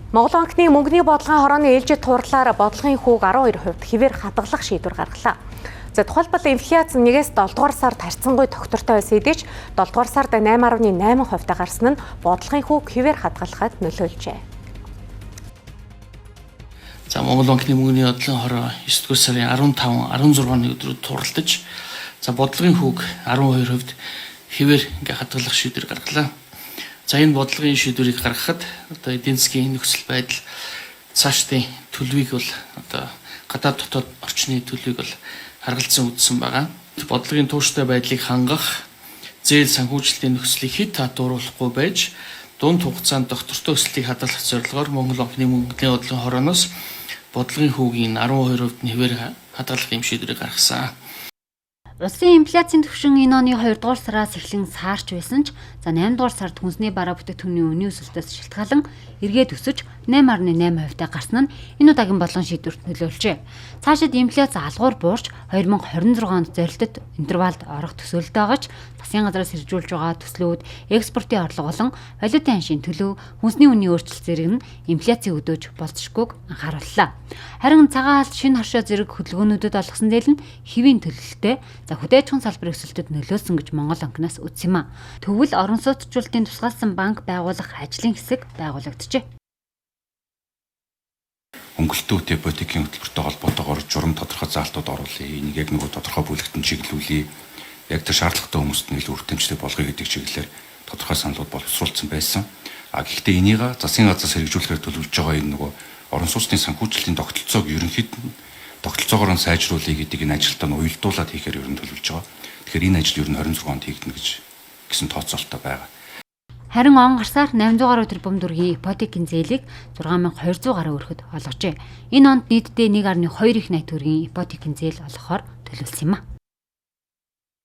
Монгол банкны мөнгөний бодлогын хорооны ээлжид туурлаар бодлогын хүүг 12% хэвээр хадгалах шийдвэр гаргалаа. За тухайлбал инфляц 1-ээс 7 дугаар сард харьцангуй тогтвортой байсан хэдий ч 7 дугаар сард 8.8% гарсан нь бодлогын хүүг хэвээр хадгалахад нөлөөлжээ. За Монгол банкны мөнгөний бодлогын хороо 9 дугаар сарын 15-16-ны өдрөд тууралдаж за бодлогын хүүг 12% хэвээр хадгалах шийдвэр гаргалаа. За энэ бодлогын шийдвэрийг гаргахад одоо эдийн засгийн нөхцөл байдал цаашдын төлөвийг бол одоо гадаад дотоод орчны төлөвийг бол харгалзан үзсэн байгаа. Бодлогын тууштай байдлыг хангах, зээл санхүүжилтийн нөхцөлийг хэд татварлахгүй байж дунд хугацаанд доктортой өсөлтийг хадгалах зорилгоор Монгол банкны мөнгөний бодлогын хорооноос бодлогын хүүгийн 12%-д нь хэвээр хадгалах юм шийдвэрийг гаргасан. Улсын инфляцийн түвшин энэ оны 2 дугаар сараас эхлэн саарч байсан ч 8 дугаар сард хүнсний бараа бүтээгдэхүүний үнийн өсөлтөөс шалтгаалan эргээд өсөж 8.8% гарсан нь энэ удаагийн бодлогын шийдвэрт нөлөөлжээ. Цаашид инфляц алгуур буурч 2026 онд зорилтод интервалд орох төсөөлөлтэй байгаа ч засгийн газраас хэрэгжүүлж байгаа төслүүд, экспортын орлого болон валютын ханшийн төлөв, хүнсний үнийн өөрчлөлт зэрэг нь инфляцийг өдөөж болцшгүйг анхаарууллаа. Харин цагаан алт шинэ хоршоо зэрэг хөдөлгөөнүүдэд олгосон зээл нь хэвийн төлөлттэй хүдээчхан салбарын өсөлтөд нөлөөсөн гэж Монгол банкнаас үзсэн юм а. Тэгвэл орон сууцчлалтын тусгаалсан банк байгуулах ажлын хэсэг байгуулагджээ. Хөнгөлөлтөө ипотекийн хөтөлбөртэй холбоотойгоор журам тодорхой заалтууд оруулъя. Энийг яг нөгөө тодорхой бүлэгтэн чиглүүлье. Яг тэр шаардлагатай хүмүүст нь илүү өртөмжтэй болгоё гэдэг чиглэлээр тодорхой саналууд боловсруулсан байсан. Гэхдээ энийг засгийн газраас хэрэгжүүлэхээр төлөвлөж байгаа энэ нөгөө орон сууцны санхүүжилтийн тогтолцоог тогтолцоогоор нь сайжруулъя гэдэг энэ ажилтаа нь уялдуулаад хийхээр ер нь төлөвлөж байгаа. Тэгэхээр энэ ажил ер нь 26 онд хийгдэнэ гэсэн тооцоолттой байгаа. Харин он гарсаар 800 тэрбум төгрөгийн ипотекийн зээлийг 6200 гаруй өргөхөд олгожээ. Энэ онд нийтдээ 1.2 их найт төгрөгийн ипотекийн зээл олгохоор төлөвлөсөн юм а.